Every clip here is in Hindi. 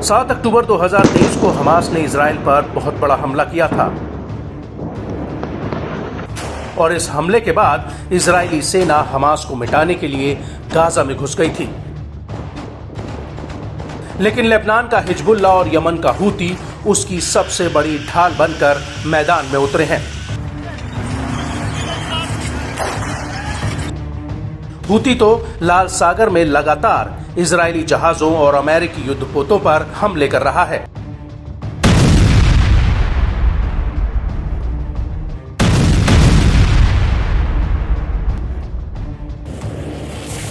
7 अक्टूबर 2023 को हमास ने इजराइल पर बहुत बड़ा हमला किया था और इस हमले के बाद इजरायली सेना हमास को मिटाने के लिए गाजा में घुस गई थी। लेकिन लेबनान का हिजबुल्ला और यमन का हूती उसकी सबसे बड़ी ढाल बनकर मैदान में उतरे हैं। हूती तो लाल सागर में लगातार इजरायली जहाजों और अमेरिकी युद्धपोतों पर हमले कर रहा है।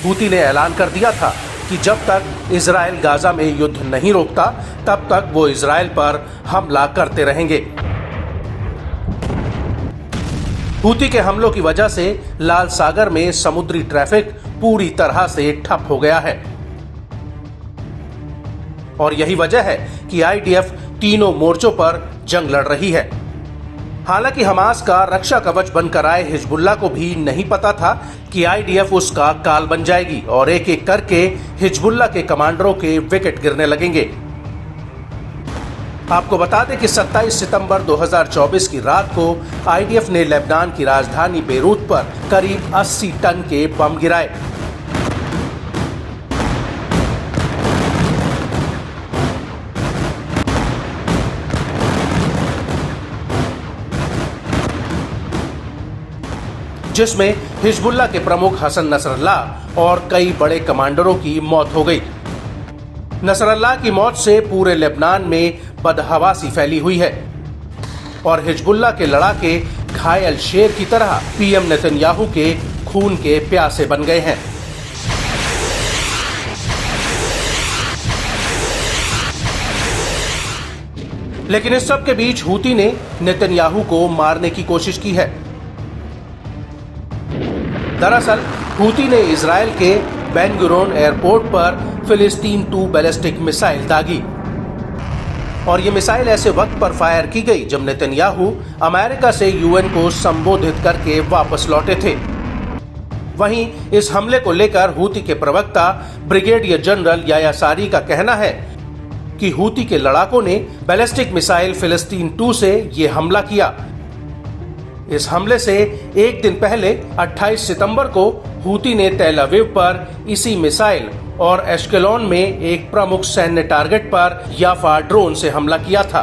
हूती ने ऐलान कर दिया था कि जब तक इजराइल गाजा में युद्ध नहीं रोकता तब तक वो इजराइल पर हमला करते रहेंगे। हूती के हमलों की वजह से लाल सागर में समुद्री ट्रैफिक पूरी तरह से ठप हो गया है और यही वजह है कि आईडीएफ तीनों मोर्चों पर जंग लड़ रही है। हालांकि हमास का रक्षा कवच बनकर आए हिजबुल्ला को भी नहीं पता था कि आईडीएफ उसका काल बन जाएगी और एक एक करके हिजबुल्ला के कमांडरों के विकेट गिरने लगेंगे। आपको बता दें कि 27 सितंबर 2024 की रात को आईडीएफ ने लेबनान की राजधानी बेरूत पर करीब 80 टन के बम गिराए। जिसमें हिजबुल्ला के प्रमुख हसन नसरल्लाह और कई बड़े कमांडरों की मौत हो गई। नसरल्लाह की मौत से पूरे लेबनान में बदहवासी फैली हुई है और हिजबुल्ला के लड़ाके घायल शेर की तरह पीएम नेतन्याहू के खून के प्यासे बन गए हैं। लेकिन इस सब के बीच हूती ने नेतन्याहू को मारने की कोशिश की है। दरअसल हूती ने इजराइल के बेन गुरियोन एयरपोर्ट पर फिलिस्तीन 2 बैलिस्टिक मिसाइल दागी और ये मिसाइल ऐसे वक्त पर फायर की गई जब नेतन्याहू अमेरिका से यूएन को संबोधित करके वापस लौटे थे। वहीं इस हमले को लेकर हूती के प्रवक्ता ब्रिगेडियर जनरल याह्या सारी का कहना है कि हूती के लड़ाकों ने बैलिस्टिक मिसाइल फिलिस्तीन 2 से ये हमला किया। इस हमले से एक दिन पहले 28 सितंबर को हूती ने तेल अवीव पर इसी मिसाइल और एश्केलोन में एक प्रमुख सैन्य टारगेट पर याफा ड्रोन से हमला किया था।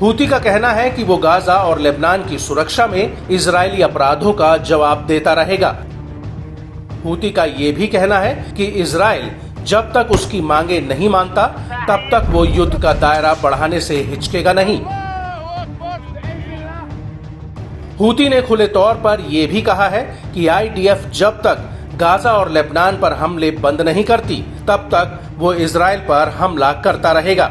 हूती का कहना है कि वो गाजा और लेबनान की सुरक्षा में इजरायली अपराधों का जवाब देता रहेगा। हूती का ये भी कहना है कि इजराइल जब तक उसकी मांगे नहीं मानता तब तक वो युद्ध का दायरा बढ़ाने से हिचकेगा नहीं। हूती ने खुले तौर पर यह भी कहा है कि आईडीएफ जब तक गाजा और लेबनान पर हमले बंद नहीं करती तब तक वो इजराइल पर हमला करता रहेगा।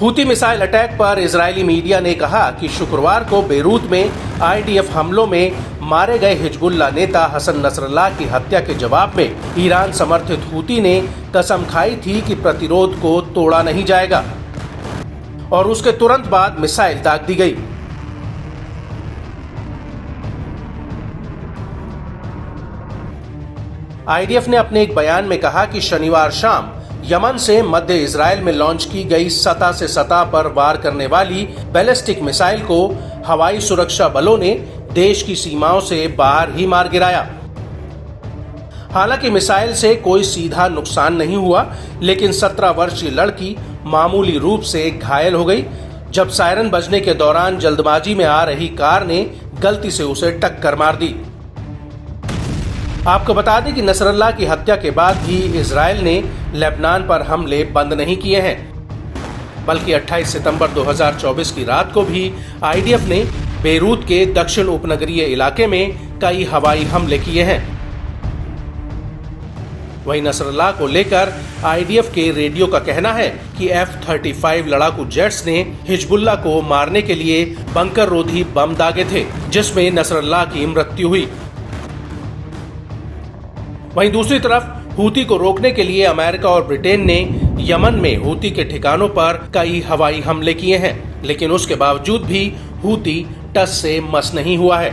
हूती मिसाइल अटैक पर इजरायली मीडिया ने कहा कि शुक्रवार को बेरूत में आईडीएफ हमलों में मारे गए हिजबुल्लाह नेता हसन नसरल्लाह की हत्या के जवाब में ईरान समर्थित हूती ने कसम खाई थी कि प्रतिरोध को तोड़ा नहीं जाएगा और उसके तुरंत बाद मिसाइल दाग दी गई। आईडीएफ ने अपने एक बयान में कहा कि शनिवार शाम यमन से मध्य इजराइल में लॉन्च की गई सतह से सतह पर वार करने वाली बैलिस्टिक मिसाइल को हवाई सुरक्षा बलों ने देश की सीमाओं से बाहर ही मार गिराया। हालांकि मिसाइल से कोई सीधा नुकसान नहीं हुआ, लेकिन 17 वर्षीय लड़की मामूली रूप से घायल हो गई जब सायरन बजने के दौरान जल्दबाजी में आ रही कार ने गलती से उसे टक्कर मार दी। आपको बता दें कि नसरल्लाह की हत्या के बाद भी इजराइल ने लेबनान पर हमले बंद नहीं किए हैं, बल्कि 28 सितंबर 2024 की रात को भी आईडीएफ ने बेरूत के दक्षिण उपनगरीय इलाके में कई हवाई हमले किए हैं। वहीं नसरल्लाह को लेकर आईडीएफ के रेडियो का कहना है कि F-35 लड़ाकू जेट्स ने हिजबुल्लाह को मारने के लिए बंकर रोधी बम दागे थे, जिसमें नसरल्लाह की मृत्यु हुई। वहीं दूसरी तरफ हूती को रोकने के लिए अमेरिका और ब्रिटेन ने यमन में हूती के ठिकानों पर कई हवाई हमले किए हैं, लेकिन उसके बावजूद भी हूती टस से मस नहीं हुआ है।